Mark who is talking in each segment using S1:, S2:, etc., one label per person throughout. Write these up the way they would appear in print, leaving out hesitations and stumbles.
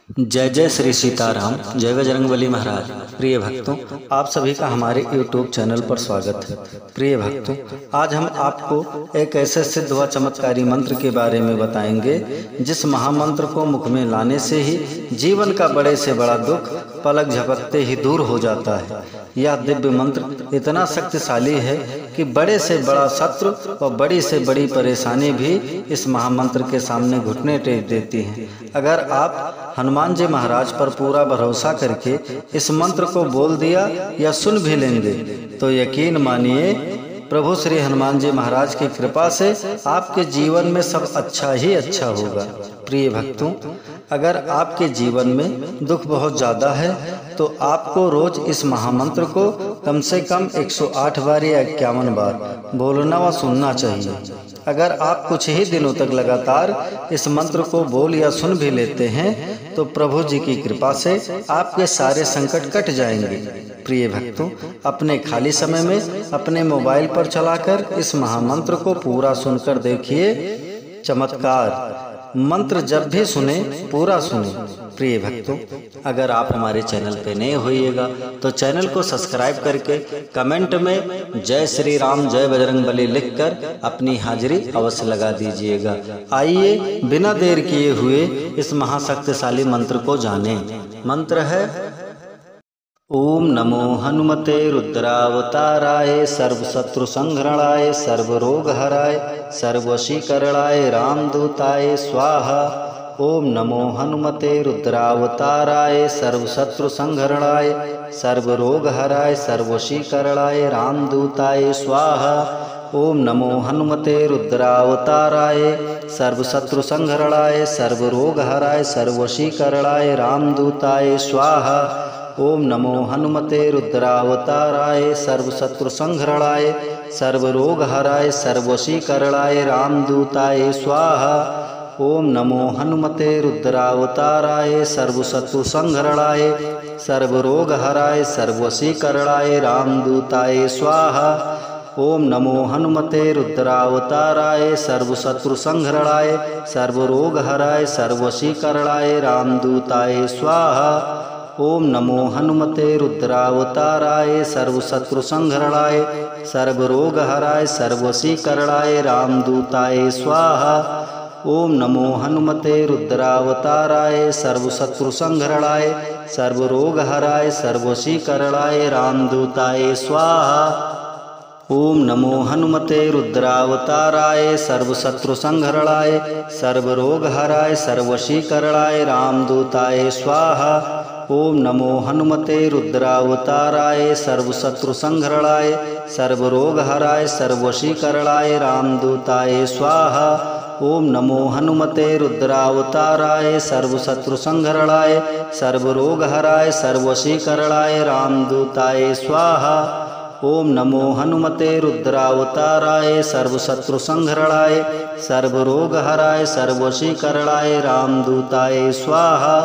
S1: जय जय श्री सीताराम, जय बजरंगबली महाराज। प्रिय भक्तों, आप सभी का हमारे YouTube चैनल पर स्वागत है। प्रिय भक्तों, आज हम आपको एक ऐसे सिद्ध व चमत्कारी मंत्र के बारे में बताएंगे जिस महामंत्र को मुख में लाने से ही जीवन का बड़े से बड़ा दुख पलक झपकते ही दूर हो जाता है। यह दिव्य मंत्र इतना शक्तिशाली है कि बड़े से बड़ा शत्रु व बड़ी से बड़ी परेशानी भी इस महामंत्र के सामने घुटने टेक देती हैं। अगर आप हनुमान जी महाराज पर पूरा भरोसा करके इस मंत्र को बोल दिया या सुन भी लेंगे तो यकीन मानिए प्रभु श्री हनुमान जी महाराज की कृपा से आपके जीवन में सब अच्छा ही अच्छा होगा। प्रिय भक्तों, अगर आपके जीवन में दुख बहुत ज़्यादा है तो आपको रोज इस महामंत्र को कम से कम 108 बार या 51 बार बोलना व सुनना चाहिए। अगर आप कुछ ही दिनों तक लगातार इस मंत्र को बोल या सुन भी लेते हैं तो प्रभु जी की कृपा से आपके सारे संकट कट जाएंगे। प्रिय भक्तों, अपने खाली समय में अपने मोबाइल पर चलाकर इस महामंत्र को पूरा सुनकर देखिए चमत्कार। मंत्र जब भी सुने पूरा सुने। प्रिय भक्तों, अगर आप हमारे चैनल पे नए होइएगा तो चैनल को सब्सक्राइब करके कमेंट में जय श्री राम जय बजरंगबली लिखकर अपनी हाजिरी अवश्य लगा दीजिएगा। आइए बिना देर किए हुए इस महाशक्तिशाली मंत्र को जानें। मंत्र है ओम नमो हनुमते रुद्रावताराय सर्वशत्रु संहरणाय सर्वरोगहराय सर्वशीकरणाय रामदूताय स्वाहा। ओम नमो हनुमते रुद्रावताराय सर्वशत्रु संहरणाय सर्वरोगहराय सर्वशीकरणाय रामदूताय स्वाहा। ओम नमो हनुमते रुद्रावताराय सर्वशत्रु संहरणाय सर्वरोगहराय सर्वशीकरणाय रामदूताय स्वाहा। ओम नमो हनुमते रुद्रावताराय सर्वशत्रु संहरणाय सर्वरोगहराय सर्वशीकरणाय रामदूताय स्वाहा। ओम नमो हनुमते रुद्रावताराय सर्वशत्रु संहरणाय सर्वरोगहराय सर्वशीकरणाय रामदूताय स्वाहा। ओम नमो हनुमते रुद्रावताराय सर्वशत्रु संहरणाय सर्वरोगहराय सर्वशीकरणाय रामदूताय स्वाहा। ओम नमो हनुमते रुद्रावताराय सर्वशत्रु संहरणाय सर्वरोगहराय सर्वशीकरणाय रामदूताय स्वाहा। ओम नमो हनुमते रुद्रावताराय सर्वशत्रु संहरणाय सर्वरोगहराय सर्वशीकरणाय रामदूताय स्वाहा। ओम नमो हनुमते रुद्रावताराय सर्वशत्रु संहरणाय सर्वरोगहराय सर्वशीकरणाय रामदूताय स्वाहा। ओम नमो हनुमते रुद्रावताराय सर्वशत्रु संहरणाय सर्वरोगहराय सर्वशीकरणाय रामदूताय स्वाहा। ओम नमो हनुमते रुद्रावताराय सर्वशत्रु संहरणाय सर्वरोगहराय सर्वशीकरणाय रामदूताय स्वाहा। ओम नमो हनुमते रुद्रावताराय सर्वशत्रु संहरणाय सर्वरोगहराय सर्वशीकरणाय रामदूताय स्वाहा।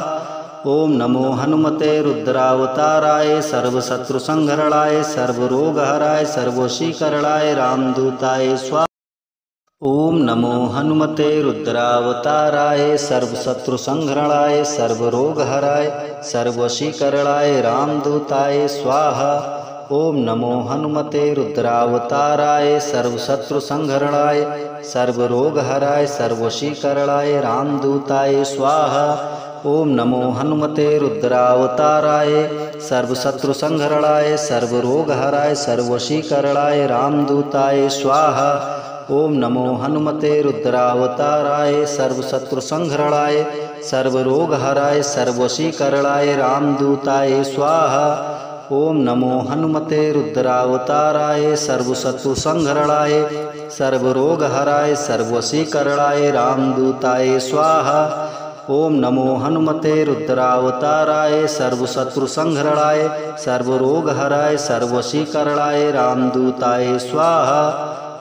S1: ओम नमो हनुमते रुद्रावताराय सर्वशत्रु संहरणाय सर्वरोगहराय सर्वशीकरणाय रामदूताय स्वाहा। ओम नमो हनुमते रुद्रावताराय सर्वशत्रु संहरणाय सर्वरोगहराय सर्वशीकरणाय रामदूताय स्वाहा। ओम नमो हनुमते रुद्रावताराय सर्वशत्रु संहरणाय सर्वरोगहराय सर्वशीकरणाय रामदूताय स्वाहा। ओम नमो हनुमते रुद्रावताराय सर्वशत्रु संहरणाय सर्वरोगहराय सर्वशीकरणाय रामदूताय स्वाहा। ओम नमो हनुमते रुद्रावताराय सर्वशत्रु संहरणाय सर्वरोगहराय सर्वशीकरणाय रामदूताय स्वाहा। ओम नमो हनुमते रुद्रावताराय सर्वशत्रु संहरणाय सर्वरोगहराय सर्वशीकरणाय रामदूताय स्वाहा। ओम नमो हनुमते रुद्रावताराय सर्वशत्रु संहरणाय सर्वरोगहराय सर्वशीकरणाय रामदूताय स्वाहा।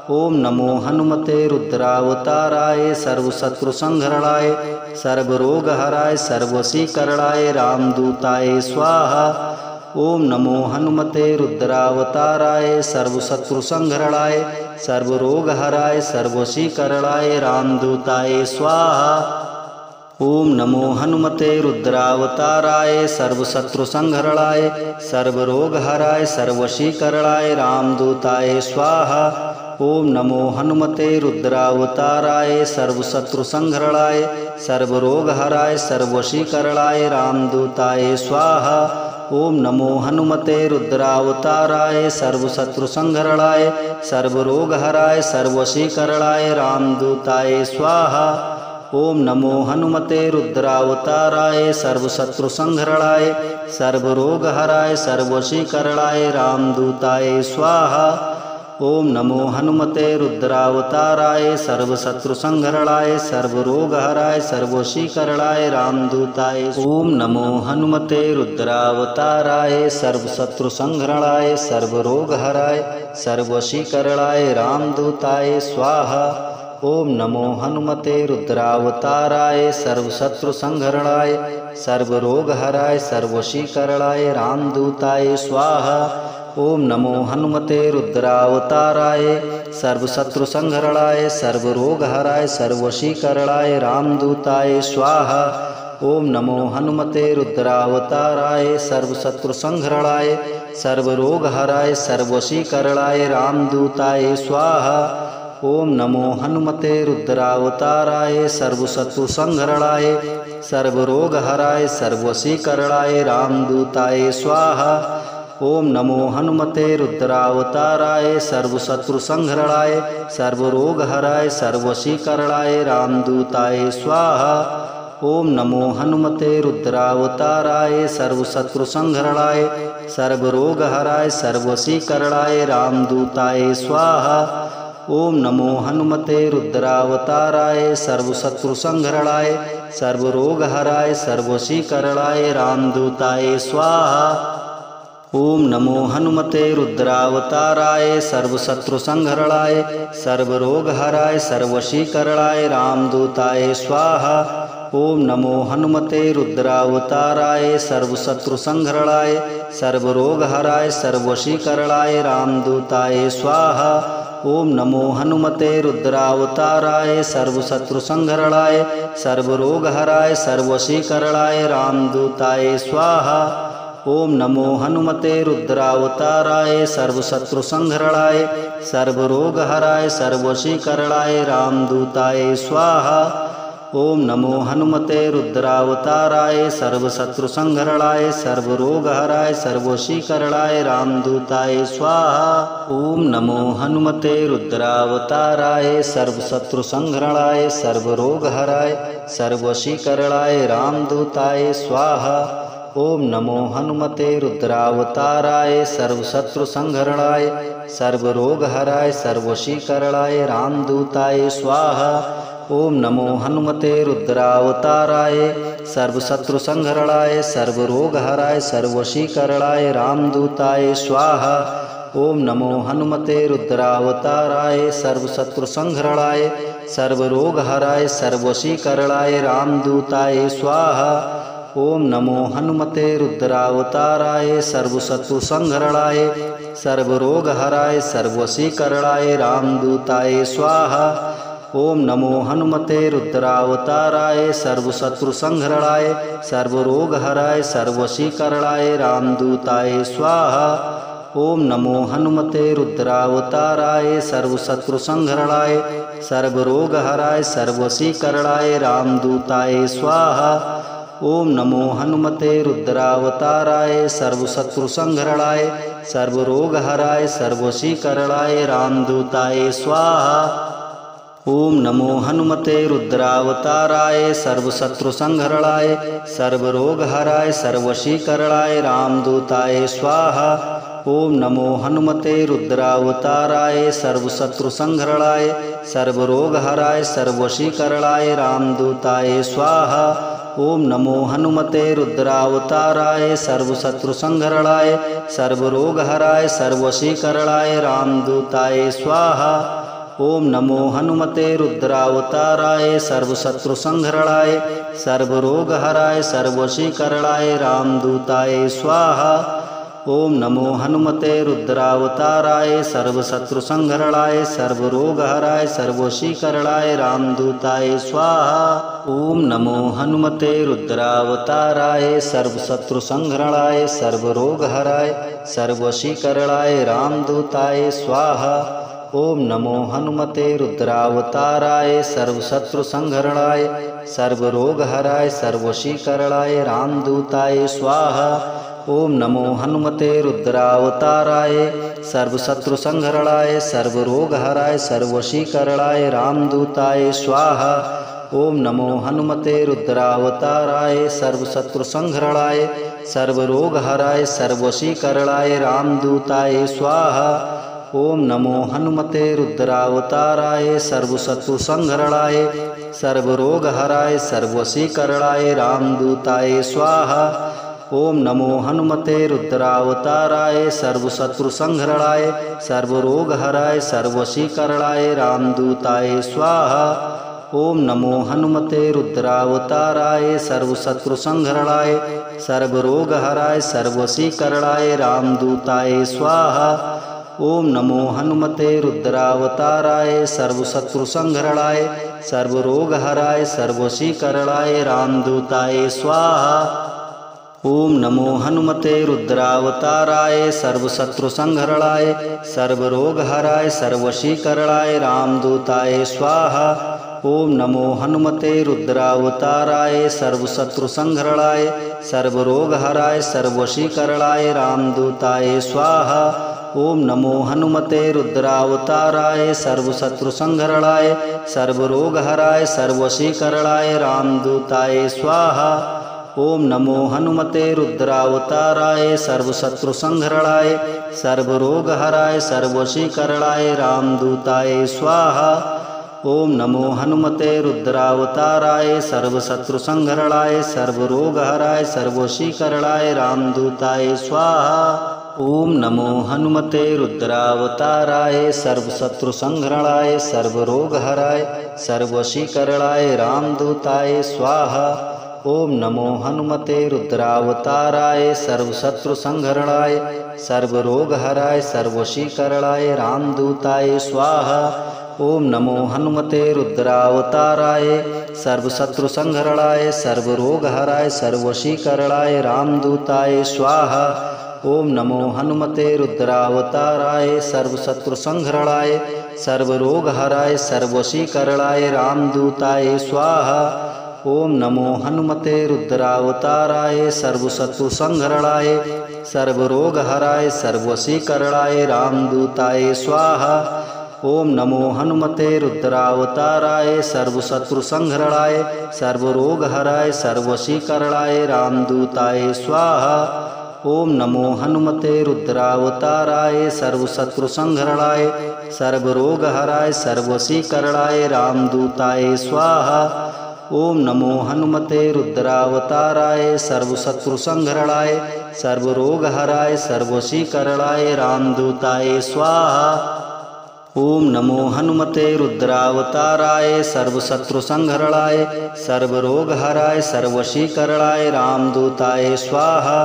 S1: ओम नमो हनुमते रुद्रावताराय सर्वशत्रु संहरणाय सर्वरोगहराय सर्वशीकरणाय रामदूताय स्वाहा। ओम नमो हनुमते रुद्रावताराय सर्वशत्रु संहरणाय सर्वरोगहराय सर्वशीकरणाय रामदूताय स्वाहा। ओम नमो हनुमते रुद्रावताराय सर्वशत्रुसंहरणाय सर्वरोगहराय सर्वशीकरणाय रामदूताय स्वाहा। ओम नमो हनुमते रुद्रावताराय सर्वशत्रुसंहरणाय सर्वरोगहराय सर्वशीकरणाय रामदूताय स्वाहा। ओम नमो हनुमते रुद्रावताराय सर्वशत्रुसंहरणाय सर्वरोगहराय सर्वशीकरणाय रामदूताय स्वाहा। ओम नमो हनुमते रुद्रावताराय सर्वशत्रुसंहरणाय सर्वरोगहराय सर्वशीकरणाय रामदूताय स्वाहा। ओम नमो हनुमते रुद्रावताराय सर्वशत्रुसंहरणाय सर्वरोगहराय सर्वशीकरणाय रामदूताय। ओम नमो हनुमते रुद्रावताराय सर्वशत्रुसंहरणाय सर्वरोगहराय सर्वशीकरणाय रामदूताय स्वाहा। ओम नमो हनुमते रुद्रावताराय सर्वशत्रुसंहरणाय सर्वरोगहराय सर्वशीकरणाय रामदूताय स्वाहा। ओम नमो हनुमते रुद्रावताराय सर्वशत्रुसंहरणाय सर्वरोगहराय सर्वशीकरणाय रामदूताय स्वाहा। ओम नमो हनुमते रुद्रावताराय सर्वशत्रुसंहरणाय सर्वरोगहराय सर्वशीकरणाय रामदूताय स्वाहा। ओम नमो हनुमते रुद्रावताराय सर्वशत्रुसंहरणाय सर्वरोगहराय सर्वशीकरणाय रामदूताय स्वाहा। ओम नमो हनुमते रुद्रावताराय सर्वशत्रुसंहरणाय सर्वरोगहराय सर्वशीकरणाय रामदूताय स्वाहा। ओम नमो हनुमते रुद्रावताराय सर्वशत्रुसंहरणाय सर्वरोगहराय सर्वशीकरणाय रामदूताय स्वाहा। ओम नमो हनुमते रुद्रावताराय सर्वशत्रुसंहरणाय सर्वरोगहराय सर्वशीकरणाय रामदूताय स्वाहा। ओम नमो हनुमते रुद्रावताराय सर्वशत्रुसंहरणाय सर्वरोगहराय सर्वशीकरणाय रामदूताय स्वाहा। ओम नमो हनुमते रुद्रावताराय सर्वशत्रुसंहरणाय सर्वरोगहराय सर्वशीकरणाय रामदूताय स्वाहा। ओम नमो हनुमते रुद्रावताराय सर्वशत्रुसंहरणाय सर्वरोगहराय सर्वशीकरणाय रामदूताय स्वाहा। ओम नमो हनुमते रुद्रावताराय सर्वशत्रुसंहरणाय सर्वरोगहराय सर्वशीकरणाय रामदूताय स्वाहा। ओम नमो हनुमते रुद्रावताराय सर्वशत्रुसंहरणाय सर्वरोगहराय सर्वशीकरणाय रामदूताय स्वाहा। ओम नमो हनुमते रुद्रावताराय सर्वशत्रुसंहरणाय सर्वरोगहराय सर्वशीकरणाय रामदूताय स्वाहा। ओम नमो हनुमते रुद्रावताराय सर्वशत्रुसंहरणाय सर्वरोगहराय सर्वशीकरणाय रामदूताय स्वाहा। ओम नमो हनुमते रुद्रावताराय सर्वशत्रुसंहरणाय सर्वरोगहराय सर्वशीकरणाय रामदूताय स्वाहा। ओम नमो हनुमते रुद्रावताराय सर्वशत्रुसंहरणाय सर्वरोगहराय सर्वशीकरणाय रामदूताय स्वाहा। ओम नमो हनुमते रुद्रावताराय सर्वशत्रुसंहरणाय सर्वरोगहराय सर्वशीकरणाय रामदूताय स्वाहा। ओम नमो हनुमते रुद्रावताराय सर्वशत्रुसंहरणाय सर्वरोगहराय सर्वशीकरणाय रामदूताय स्वाहा। ओम नमो हनुमते रुद्रावताराय सर्वशत्रुसंहरणाय सर्वरोगहराय सर्वशीकरणाय रामदूताय स्वाहा। ओम नमो हनुमते रुद्रावताराय सर्वशत्रुसंहरणाय सर्वरोगहराय सर्वशीकरणाय रामदूताय स्वाहा। ओम नमो हनुमते रुद्रावताराय सर्वशत्रुसंहरणाय सर्वरोगहराय सर्वशीकरणाय रामदूताय स्वाहा। ओम नमो हनुमते रुद्रावताराय सर्वशत्रुसंहरणाय सर्वरोगहराय सर्वशीकरणाय रामदूताय स्वाहा। ओम नमो हनुमते रुद्रावताराय सर्वशत्रुसंहरणाय सर्वरोगहराय सर्वशीकरणाय रामदूताय स्वाहा। ओम नमो हनुमते रुद्रावताराय सर्वशत्रुसंहरणाय सर्वरोगहराय सर्वशीकरणाय रामदूताय स्वाहा। ओम नमो हनुमते रुद्रावताराय सर्वशत्रुसंहरणाय सर्वरोगहराय सर्ववशीकरणाय रामदूताय स्वाहा। ओम नमो हनुमते रुद्रावताराय सर्वशत्रुसंहरणाय सर्वरोगहराय सर्ववशीकरणाय रामदूताय स्वाहा। ओम नमो हनुमते रुद्रावताराय सर्वशत्रुसंहरणाय सर्वरोगहराय सर्ववशीकरणाय रामदूताय स्वाहा। ओम नमो हनुमते रुद्रावताराय सर्वशत्रुसंहरणाय सर्वरोगहराय सर्ववशीकरणाय रामदूताय स्वाहा। ओम नमो हनुमते रुद्रावताराय सर्वशत्रुसंहरणाय सर्वरोगहराय सर्ववशीकरणाय रामदूताय स्वाहा। ओम नमो हनुमते रुद्रावताराय सर्वशत्रुसंहरणाय सर्वरोगहराय सर्ववशीकरणाय रामदूताय स्वाहा। ओम नमो हनुमते रुद्रावताराय सर्वशत्रुसंहरणाय सर्वरोगहराय सर्ववशीकरणाय रामदूताय स्वाहा। ओम नमो हनुमते रुद्रावताराय सर्वशत्रुसंहरणाय सर्वरोगहराय सर्ववशीकरणाय रामदूताय स्वाहा। ओम नमो हनुमते रुद्रावताराय सर्वशत्रुसंहरणाय सर्वरोगहराय सर्ववशीकरणाय रामदूताय स्वाहा। ओम नमो हनुमते रुद्रावताराय सर्वशत्रुसंहरणाय सर्वरोगहराय सर्ववशीकरणाय रामदूताय स्वाहा। ओम नमो हनुमते रुद्रावताराय सर्वशत्रुसंहरणाय सर्वरोगहराय सर्ववशीकरणाय रामदूताय स्वाहा। ओम नमो हनुमते रुद्रावताराय सर्वशत्रुसंहरणाय सर्वरोगहराय सर्ववशीकरणाय रामदूताय स्वाहा। ओम नमो हनुमते रुद्रावताराय सर्वशत्रुसंहरणाय सर्वरोगहराय सर्ववशीकरणाय रामदूताय स्वाहा। ओम नमो हनुमते रुद्रावताराय सर्वशत्रुसंहरणाय सर्वरोगहराय सर्ववशीकरणाय रामदूताय स्वाहा। ओम नमो हनुमते रुद्रावताराय सर्वशत्रुसंहरणाय सर्वरोगहराय सर्ववशीकरणाय रामदूताय स्वाहा। ओम नमो हनुमते रुद्रावताराय सर्वशत्रुसंहरणाय सर्वरोगहराय सर्ववशीकरणाय रामदूताय स्वाहा। ओम नमो हनुमते रुद्रावताराय सर्वशत्रुसंहरणाय सर्वरोगहराय सर्ववशीकरणाय रामदूताय स्वाहा। ओम नमो हनुमते रुद्रावताराय सर्वशत्रुसंहरणाय सर्वरोगहराय सर्ववशीकरणाय रामदूताय स्वाहा। ओम नमो हनुमते रुद्रावताराय सर्वशत्रुसंहरणाय सर्वरोगहराय सर्ववशीकरणाय रामदूताय स्वाहा। ओम नमो हनुमते रुद्रावताराय सर्वशत्रुसंहरणाय सर्वरोगहराय सर्ववशीकरणाय रामदूताय स्वाहा। ओम नमो हनुमते रुद्रावताराय सर्वशत्रुसंहरणाय सर्वरोगहराय सर्ववशीकरणाय रामदूताय स्वाहा। ओम नमो हनुमते रुद्रावताराय सर्वशत्रुसंहरणाय सर्वरोगहराय सर्ववशीकरणाय रामदूताय स्वाहा। ओम नमो हनुमते रुद्रावताराय सर्वशत्रुसंहरणाय सर्वरोगहराय सर्ववशीकरणाय रामदूताय स्वाहा।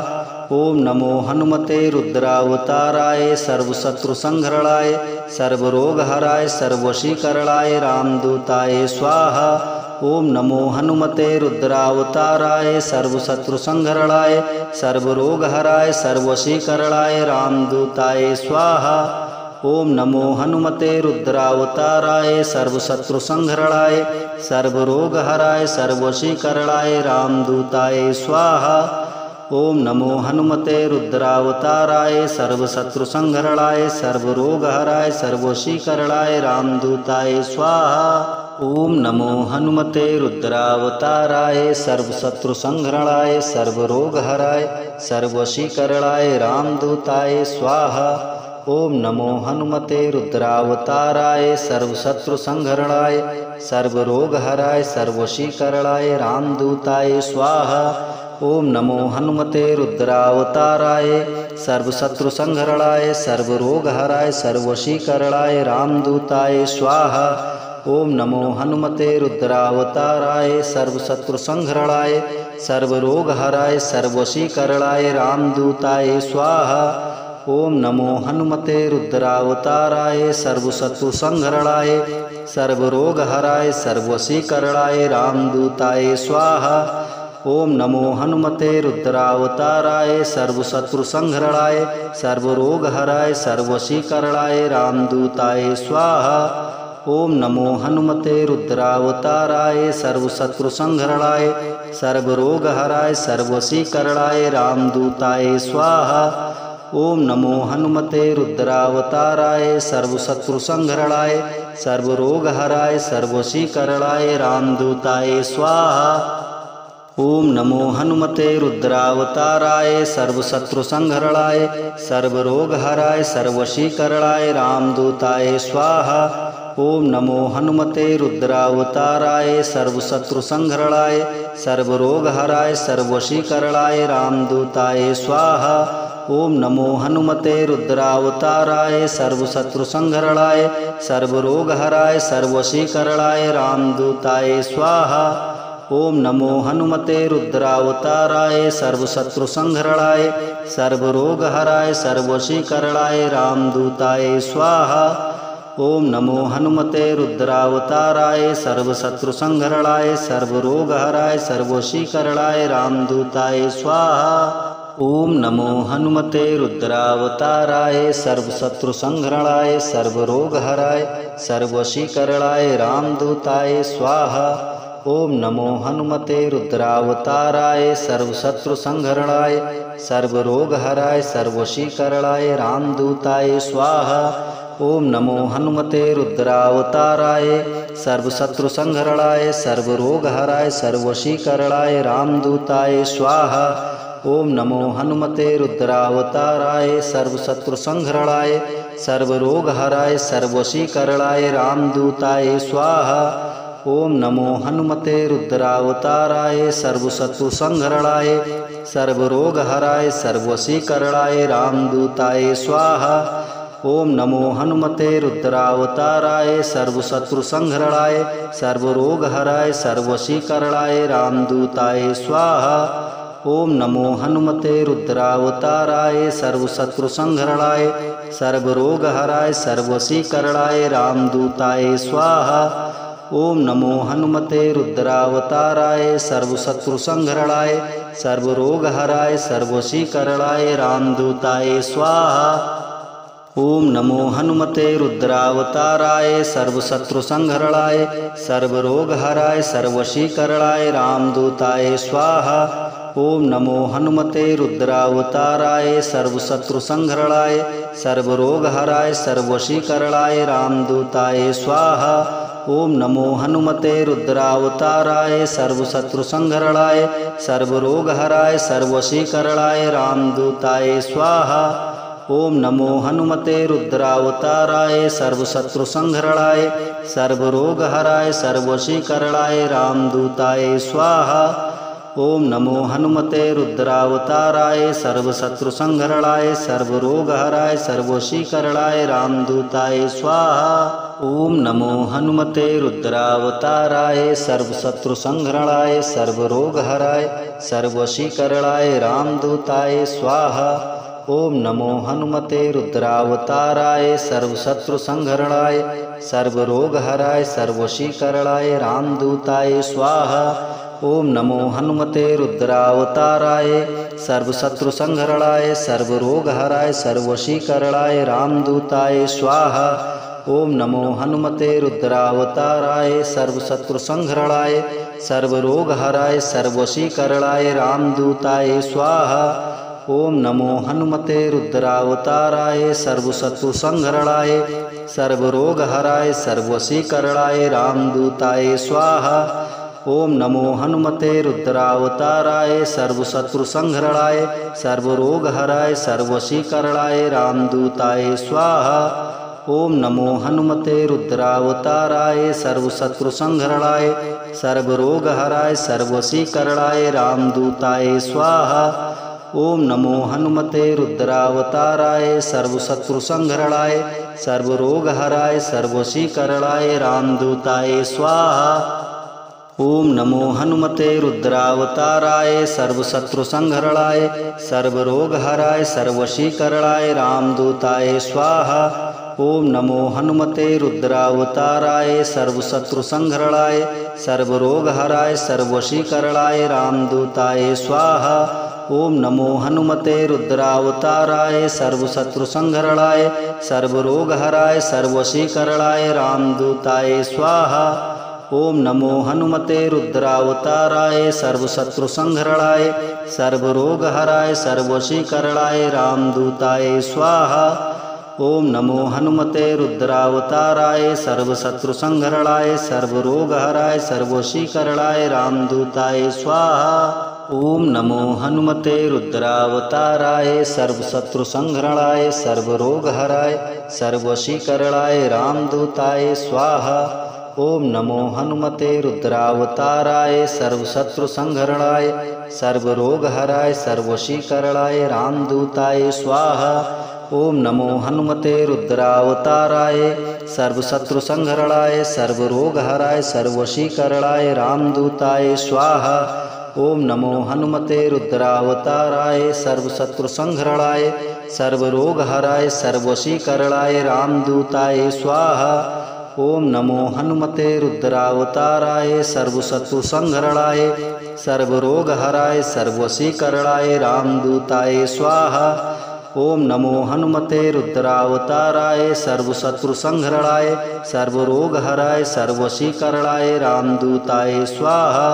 S1: ओम नमो हनुमते रुद्रावताराय सर्वशत्रुसंहरणाय सर्वरोगहराय सर्ववशीकरणाय रामदूताय स्वाहा। ओम नमो हनुमते रुद्रावताराय सर्वशत्रुसंहरणाय सर्वरोगहराय सर्ववशीकरणाय रामदूताय स्वाहा। ओम नमो हनुमते रुद्रावताराय सर्वशत्रुसंहरणाय सर्वरोगहराय सर्ववशीकरणाय रामदूताय स्वाहा। ओम नमो हनुमते रुद्रावताराय सर्वशत्रुसंहरणाय सर्वरोगहराय सर्ववशीकरणाय रामदूताय स्वाहा। ओम नमो हनुमते रुद्रावताराय सर्वशत्रुसंहरणाय सर्वरोगहराय सर्ववशीकरणाय रामदूताय स्वाहा। ओम नमो हनुमते रुद्रावताराय सर्वशत्रुसंहरणाय सर्वरोगहराय सर्ववशीकरणाय रामदूताय स्वाहा। ओम नमो हनुमते रुद्रावताराय सर्वशत्रुसंहरणाय सर्वरोगहराय सर्ववशीकरणाय रामदूताय स्वाहा। ओम नमो हनुमते रुद्रावताराय सर्वशत्रुसंहरणाय सर्वरोगहराय सर्ववशीकरणाय रामदूताय स्वाहा। ओम नमो हनुमते रुद्रावताराय सर्वशत्रुसंहरणाय सर्वरोगहराय सर्ववशीकरणाय रामदूताय स्वाहा। ओम नमो हनुमते रुद्रावताराय सर्वशत्रुसंहरणाय सर्वरोगहराय सर्ववशीकरणाय रामदूताय स्वाहा। ओम नमो हनुमते रुद्रावताराय सर्वशत्रुसंहरणाय सर्वरोगहराय सर्ववशीकरणाय रामदूताय स्वाहा। ओम नमो हनुमते रुद्रावताराय सर्वशत्रुसंहरणाय सर्वरोगहराय सर्ववशीकरणाय रामदूताय स्वाहा। ओम नमो हनुमते रुद्रावताराय सर्वशत्रुसंहरणाय सर्वरोगहराय सर्ववशीकरणाय रामदूताय स्वाहा। ओम नमो हनुमते रुद्रावताराय सर्वशत्रुसंहरणाय सर्वरोगहराय सर्ववशीकरणाय रामदूताय स्वाहा। ओम नमो हनुमते रुद्रावताराय सर्वशत्रुसंहरणाय सर्वरोगहराय सर्ववशीकरणाय रामदूताय स्वाहा। ओम नमो हनुमते रुद्रावताराय सर्वशत्रुसंहरणाय सर्वरोगहराय सर्ववशीकरणाय रामदूताय स्वाहा। ओम नमो हनुमते रुद्रावताराय सर्वशत्रुसंहरणाय सर्वरोगहराय सर्ववशीकरणाय रामदूताय स्वाहा। ओम नमो हनुमते रुद्रावताराय सर्वशत्रुसंहरणाय सर्वरोगहराय सर्ववशीकरणाय रामदूताय स्वाहा। ओम नमो हनुमते रुद्रावताराय सर्वशत्रुसंहरणाय सर्वरोगहराय सर्ववशीकरणाय रामदूताय स्वाहा। ओम नमो हनुमते रुद्रावताराय सर्वशत्रुसंहरणाय सर्वरोगहराय सर्ववशीकरणाय रामदूताय स्वाहा। ओम नमो हनुमते रुद्रावताराय सर्वशत्रुसंहरणाय सर्वरोगहराय सर्ववशीकरणाय रामदूताय स्वाहा। ओम नमो हनुमते रुद्रावताराय सर्वशत्रुसंहरणाय सर्वरोगहराय सर्ववशीकरणाय रामदूताय स्वाहा। ओम नमो हनुमते रुद्रावताराय सर्वशत्रुसंहरणाय सर्वरोगहराय सर्ववशीकरणाय रामदूताय स्वाहा। ओम नमो हनुमते रुद्रावताराय सर्वशत्रुसंहरणाय सर्वरोगहराय सर्ववशीकरणाय रामदूताय स्वाहा। ओम नमो हनुमते रुद्रावताराय सर्वशत्रुसंहरणाय सर्वरोगहराय सर्ववशीकरणाय रामदूताय स्वाहा। ओम नमो हनुमते रुद्रावताराय सर्वशत्रुसंहरणाय सर्वरोगहराय सर्ववशीकरणाय रामदूताय स्वाहा। ओम नमो हनुमते रुद्रावताराय सर्वशत्रुसंहरणाय सर्वरोगहराय सर्ववशीकरणाय रामदूताय स्वाहा। ओम नमो हनुमते रुद्रावताराय सर्वशत्रुसंहरणाय सर्वरोगहराय सर्ववशीकरणाय रामदूताय स्वाहा। ओम नमो हनुमते रुद्रावताराय सर्वशत्रुसंहरणाय सर्वरोगहराय सर्ववशीकरणाय रामदूताय स्वाहा। ओम नमो हनुमते रुद्रावताराय सर्वशत्रुसंहरणाय सर्वरोगहराय सर्ववशीकरणाय रामदूताय स्वाहा। ओम नमो हनुमते रुद्रावताराय सर्वशत्रुसंहरणाय सर्वरोगहराय सर्ववशीकरणाय रामदूताय स्वाहा। ओम नमो हनुमते रुद्रावताराय सर्वशत्रुसंहरणाय सर्वरोगहराय सर्ववशीकरणाय रामदूताय स्वाहा। ओम नमो हनुमते रुद्रावताराय सर्वशत्रुसंहरणाय सर्वरोगहराय सर्ववशीकरणाय रामदूताय स्वाहा। ओम नमो हनुमते रुद्रावताराय सर्वशत्रुसंहरणाय सर्वरोगहराय सर्ववशीकरणाय रामदूताय स्वाहा। ओम नमो हनुमते रुद्रावताराय सर्वशत्रुसंहरणाय सर्वरोगहराय सर्ववशीकरणाय रामदूताय स्वाहा। ओम नमो हनुमते रुद्रावताराय सर्वशत्रुसंहरणाय सर्वरोगहराय सर्ववशीकरणाय रामदूताय स्वाहा। ओम नमो हनुमते रुद्रावताराय सर्वशत्रुसंहरणाय सर्वरोगहराय सर्ववशीकरणाय रामदूताय स्वाहा। ओम नमो हनुमते रुद्रावताराय सर्वशत्रुसंहरणाय सर्वरोगहराय सर्वशीकरणाय रामदूताय स्वाहा। ओम नमो हनुमते रुद्रावताराय सर्वशत्रुसंहरणाय सर्वरोगहराय सर्वशीकरणाय रामदूताय स्वाहा। ओम नमो हनुमते रुद्रावताराय सर्वशत्रुसंहरणाय सर्वरोगहराय सर्वशीकरणाय रामदूताय स्वाहा। ओम नमो हनुमते रुद्रावताराय सर्वशत्रुसंहरणाय सर्वरोगहराय सर्वशीकरणाय रामदूताय स्वाहा। ओम नमो हनुमते रुद्रावताराय सर्वशत्रुसंहरणाय सर्वरोगहराय सर्वशीकरणाय रामदूताय स्वाहा। ओम नमो हनुमते रुद्रावताराय सर्वशत्रुसंहरणाय सर्वरोगहराय सर्वशीकरणाय रामदूताय स्वाहा। ओम नमो हनुमते रुद्रावताराय सर्वशत्रुसंहरणाय सर्वरोगहराय सर्वशीकरणाय रामदूताय स्वाहा। ओम नमो हनुमते रुद्रावताराय सर्वशत्रुसंहरणाय सर्वरोगहराय सर्वशीकरणाय रामदूताय स्वाहा। ओम नमो हनुमते रुद्रावताराय सर्वशत्रुसंहरणाय सर्वरोगहराय सर्वशीकरणाय रामदूताय स्वाहा। ओम नमो हनुमते रुद्रावताराय सर्वशत्रुसंहरणाय सर्वरोगहराय सर्वशीकरणाय रामदूताय स्वाहा। ओम नमो हनुमते रुद्रावताराय सर्वशत्रुसंहरणाय सर्वरोगहराय सर्वशीकरणाय रामदूताय स्वाहा। ओम नमो हनुमते रुद्रावताराय सर्वशत्रुसंहरणाय सर्वरोगहराय सर्वशीकरणाय रामदूताय स्वाहा।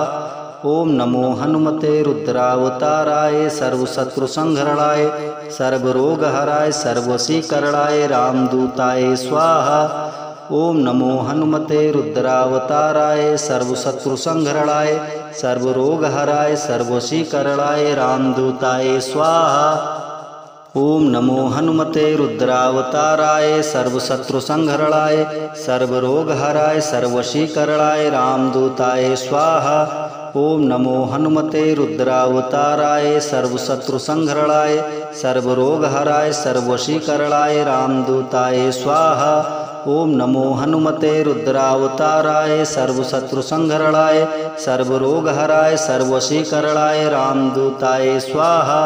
S1: ओम नमो हनुमते रुद्रावताराय सर्वशत्रुसंहरणाय सर्वरोगहराय सर्वशीकरणाय रामदूताय स्वाहा। ओम नमो हनुमते रुद्रावताराय सर्वशत्रुसंहरणाय सर्वरोगहराय सर्वशीकरणाय रामदूताय स्वाहा। ओम नमो हनुमते रुद्रावताराय सर्वशत्रुसंहरणाय सर्वरोगहराय सर्वशीकरणाय रामदूताय स्वाहा। ओम नमो हनुमते रुद्रावताराय सर्वशत्रुसंहरणाय सर्वरोगहराय सर्वशीकरणाय रामदूताय स्वाहा। ओम नमो हनुमते रुद्रावताराय सर्वशत्रुसंहरणाय सर्वरोगहराय सर्वशीकरणाय रामदूताय स्वाहा।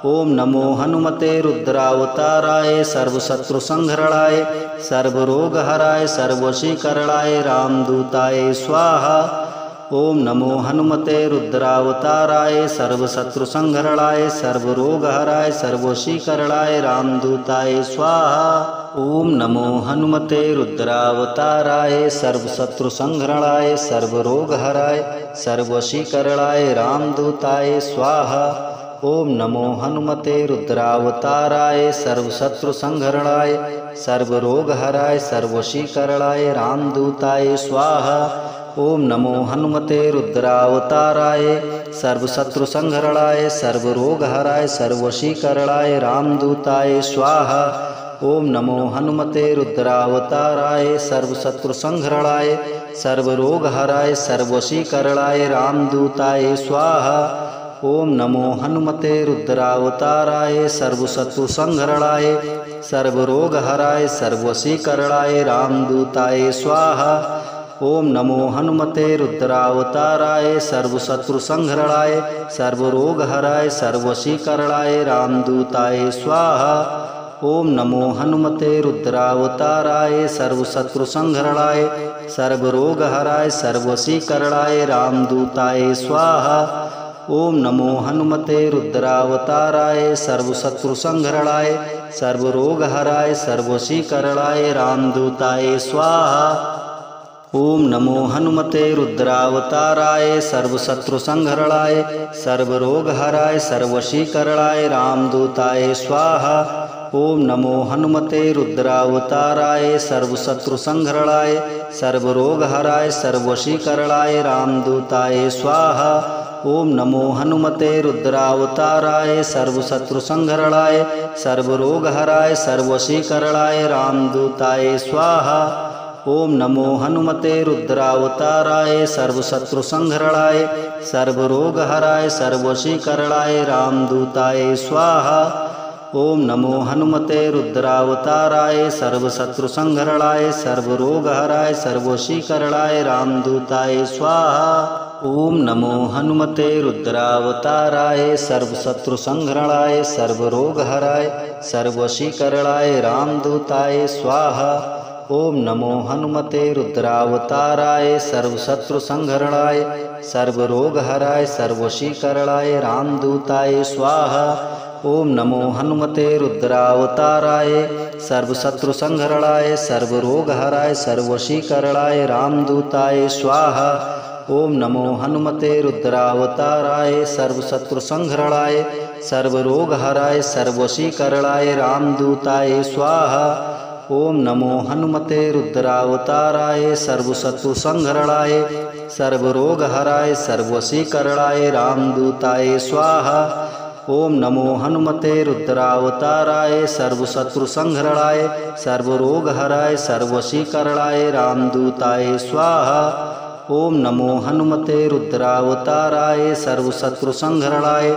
S1: ओम नमो हनुमते रुद्रावताराय सर्वशत्रुसंहरणाय सर्वरोगहराय सर्वशीकरणाय रामदूताय स्वाहा। ओम नमो हनुमते रुद्रावताराय सर्वशत्रुसंहरणाय सर्वरोगहराय सर्वशीकरणाय रामदूताय स्वाहा। ओम नमो हनुमते रुद्रावताराय सर्वशत्रुसंहरणाय सर्वरोगहराय सर्वशीकरणाय रामदूताय स्वाहा। ओम नमो हनुमते रुद्रावताराय सर्वशत्रुसंहरणाय सर्वरोगहराय सर्वशीकरणाय रामदूताय स्वाहा। ओम नमो हनुमते रुद्रावताराय सर्वशत्रुसंहरणाय सर्वरोगहराय सर्वशीकरणाय रामदूताय स्वाहा। ओम नमो हनुमते रुद्रावताराय सर्वशत्रुसंहरणाय सर्वरोगहराय सर्वशीकरणाय रामदूताय स्वाहा। ओम नमो हनुमते रुद्रावताराय सर्वशत्रुसंहरणाय सर्वरोगहराय सर्वशीकरणाय रामदूताय स्वाहा। ओम नमो हनुमते रुद्रावताराय सर्वशत्रुसंहरणाय सर्वरोगहराय सर्वशीकरणाय रामदूताय स्वाहा। ओम नमो हनुमते रुद्रावताराय सर्वशत्रुसंहरणाय सर्वरोगहराय सर्वशीकरणाय रामदूताय स्वाहा। ओम नमो हनुमते रुद्रावताराय सर्वशत्रुसंहरणाय सर्वरोगहराय सर्वशीकरणाय रामदूताय स्वाहा। ओम नमो हनुमते रुद्रावताराय सर्वशत्रुसंहरणाय सर्वरोगहराय सर्वशीकरणाय रामदूताय स्वाहा। ओम नमो हनुमते रुद्रावताराय सर्वशत्रुसंहरणाय सर्वरोगहराय सर्वशीकरणाय रामदूताय स्वाहा। ओम नमो हनुमते रुद्रावताराय सर्वशत्रुसंहरणाय सर्वरोगहराय सर्वशीकरणाय रामदूताय स्वाहा। ओम नमो हनुमते रुद्रावताराय सर्वशत्रुसंहरणाय सर्वरोगहराय सर्ववशीकरणाय रामदूताय स्वाहा। ओम नमो हनुमते रुद्रावताराय सर्वशत्रुसंहरणाय सर्वरोगहराय सर्ववशीकरणाय रामदूताय स्वाहा। ओम नमो हनुमते रुद्रावताराय सर्वशत्रुसंहरणाय सर्वरोगहराय सर्ववशीकरणाय रामदूताय स्वाहा। ओम नमो हनुमते रुद्रावताराय सर्वशत्रुसंहरणाय सर्वरोगहराय सर्ववशीकरणाय रामदूताय स्वाहा। ओम नमो हनुमते रुद्रावताराय सर्वशत्रुसंहरणाय सर्वरोगहराय सर्ववशीकरणाय रामदूताय स्वाहा। ओम नमो हनुमते रुद्रावताराय सर्वशत्रुसंहरणाय सर्वरोगहराय सर्ववशीकरणाय रामदूताय स्वाहा। ओम नमो हनुमते रुद्रावताराय सर्वशत्रुसंहरणाय सर्वरोगहराय सर्ववशीकरणाय रामदूताय स्वाहा। ओम नमो हनुमते रुद्रावताराय सर्वशत्रुसंहरणाय सर्वरोगहराय सर्ववशीकरणाय रामदूताय स्वाहा। ओम नमो हनुमते रुद्रावताराय सर्वशत्रुसंहरणाय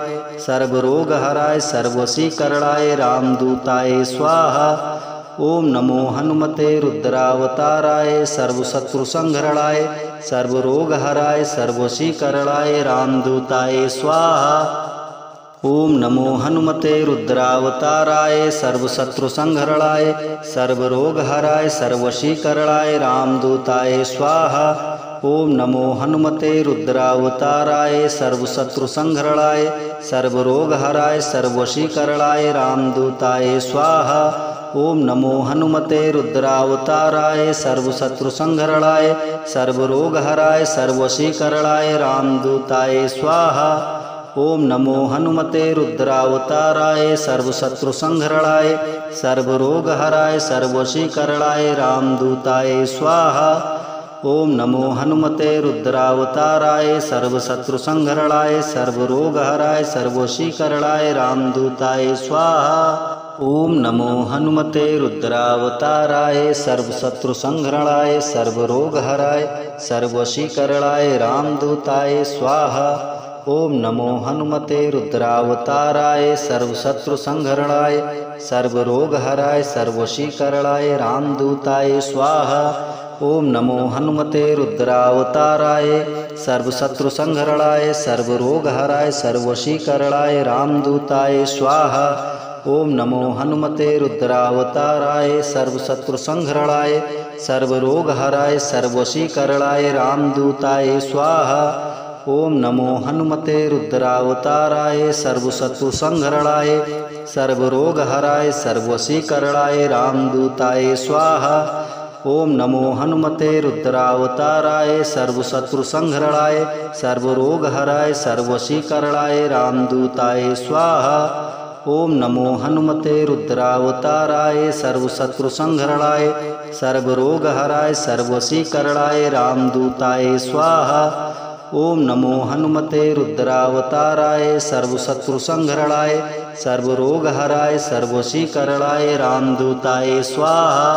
S1: सर्वरोगहराय सर्ववशीकरणाय रामदूताय स्वाहा। ओम नमो हनुमते रुद्रावताराय सर्वशत्रुसंहरणाय सर्वरोगहराय सर्ववशीकरणाय रामदूताय स्वाहा। ओम नमो हनुमते रुद्रावताराय सर्वशत्रुसंहरणाय सर्वरोगहराय सर्ववशीकरणाय रामदूताय स्वाहा। ओम नमो हनुमते रुद्रावताराय सर्वशत्रुसंहरणाय सर्वरोगहराय सर्ववशीकरणाय रामदूताय स्वाहा। ओम नमो हनुमते रुद्रावताराय सर्वशत्रुसंहरणाय सर्वरोगहराय सर्ववशीकरणाय रामदूताय स्वाहा। ओम नमो हनुमते रुद्रावताराय सर्वशत्रुसंहरणाय सर्वरोगहराय सर्ववशीकरणाय रामदूताय स्वाहा। ओम नमो हनुमते रुद्रावताराय सर्वशत्रुसंहरणाय सर्वरोगहराय सर्ववशीकरणाय रामदूताय स्वाहा। ओम नमो हनुमते रुद्रावताराय सर्वशत्रुसंहरणाय सर्वरोगहराय सर्ववशीकरणाय रामदूताय स्वाहा। ओम नमो हनुमते रुद्रावताराय सर्वशत्रुसंहरणाय सर्वरोगहराय सर्ववशीकरणाय रामदूताय स्वाहा। ओम नमो हनुमते रुद्रावताराय सर्वशत्रुसंहरणाय सर्वरोगहराय सर्ववशीकरणाय रामदूताय स्वाहा। ओम नमो हनुमते रुद्रावताराय सर्वशत्रुसंहरणाय सर्वरोगहराय सर्ववशीकरणाय रामदूताय स्वाहा। ओम नमो हनुमते रुद्रावताराय सर्वशत्रुसंहरणाय सर्वरोगहराय सर्ववशीकरणाय रामदूताय स्वाहा। ओम नमो हनुमते रुद्रावताराय सर्वशत्रुसंहरणाय सर्वरोगहराय सर्ववशीकरणाय रामदूताय स्वाहा। ओम नमो हनुमते रुद्रावताराय सर्वशत्रुसंहरणाय सर्वरोगहराय सर्ववशीकरणाय रामदूताय स्वाहा। ओम नमो हनुमते रुद्रावताराय सर्वशत्रुसंहरणाय सर्वरोगहराय सर्ववशीकरणाय रामदूताय स्वाहा।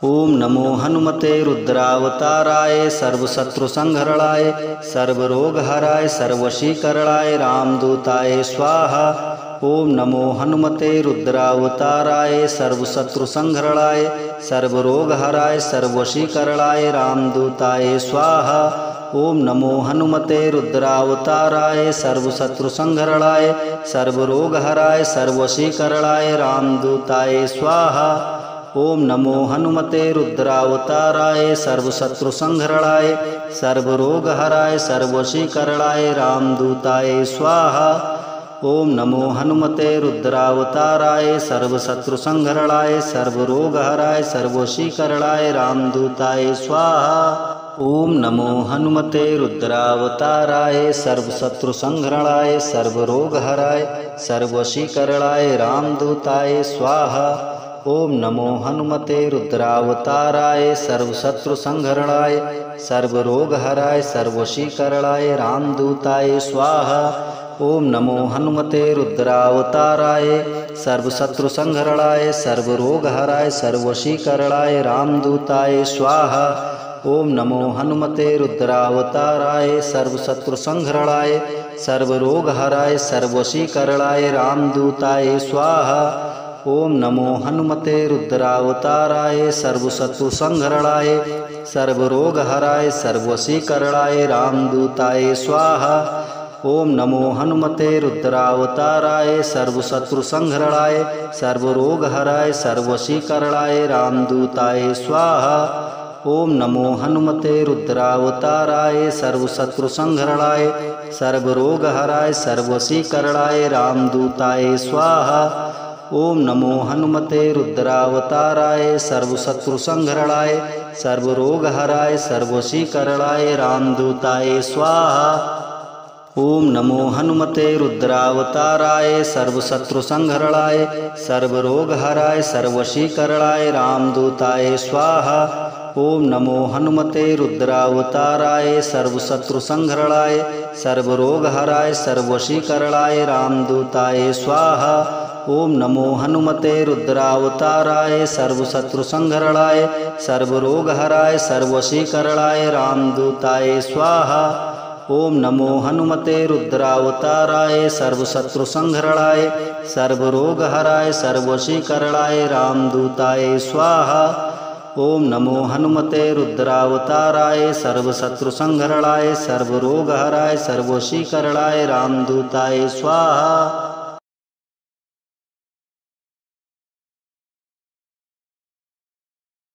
S1: ओम नमो हनुमते रुद्रावताराय सर्वशत्रुसंहरणाय सर्वरोगहराय सर्ववशीकरणाय रामदूताय स्वाहा। ओम नमो हनुमते रुद्रावताराय सर्वशत्रुसंहरणाय सर्वरोगहराय सर्ववशीकरणाय रामदूताय स्वाहा। ओम नमो हनुमते रुद्रावताराय सर्वशत्रुसंहरणाय सर्वरोगहराय सर्ववशीकरणाय रामदूताय स्वाहा। ओम नमो हनुमते रुद्रावताराय सर्वशत्रुसंहरणाय सर्वरोगहराय सर्ववशीकरणाय रामदूताय स्वाहा। ओम नमो हनुमते रुद्रावताराय सर्वशत्रुसंहरणाय सर्वरोगहराय सर्ववशीकरणाय रामदूताय स्वाहा। ओम नमो हनुमते रुद्रावताराय सर्वशत्रुसंहरणाय सर्वरोगहराय सर्ववशीकरणाय रामदूताय स्वाहा। ओम नमो हनुमते रुद्रावताराय सर्वशत्रुसंहरणाय सर्वरोगहराय सर्ववशीकरणाय रामदूताय स्वाहा। ओम नमो हनुमते रुद्रावताराय सर्वशत्रुसंहरणाय सर्वरोगहराय सर्ववशीकरणाय रामदूताय स्वाहा। ओम नमो हनुमते रुद्रावताराय सर्वशत्रुसंहरणाय सर्वरोगहराय सर्ववशीकरणाय रामदूताय स्वाहा। ओम नमो हनुमते रुद्रावताराय सर्वशत्रुसंहरणाय सर्वरोगहराय सर्ववशीकरणाय रामदूताय स्वाहा। ओम नमो हनुमते रुद्रावताराय सर्वशत्रुसंहरणाय सर्वरोगहराय सर्ववशीकरणाय रामदूताय स्वाहा। ओम नमो हनुमते रुद्रावताराय सर्वशत्रुसंहरणाय सर्वरोगहराय सर्ववशीकरणाय रामदूताय स्वाहा। ओम नमो हनुमते रुद्रावताराय सर्वशत्रुसंहरणाय सर्वरोगहराय सर्ववशीकरणाय रामदूताय स्वाहा। ओम नमो हनुमते रुद्रावताराय सर्वशत्रुसंहरणाय सर्वरोगहराय सर्ववशीकरणाय रामदूताय स्वाहा। ओम नमो हनुमते रुद्रावताराय सर्वशत्रुसंहरणाय सर्वरोगहराय सर्ववशीकरणाय रामदूताय स्वाहा। ओम नमो हनुमते रुद्रावताराय सर्वशत्रुसंहरणाय सर्वरोगहराय सर्ववशीकरणाय रामदूताय स्वाहा। ओम नमो हनुमते रुद्रावताराय सर्वशत्रुसंहरणाय सर्वरोगहराय सर्ववशीकरणाय रामदूताय स्वाहा। ओम नमो हनुमते रुद्रावताराय सर्वशत्रुसंहरणाय सर्वरोगहराय सर्ववशीकरणाय रामदूताय स्वाहा।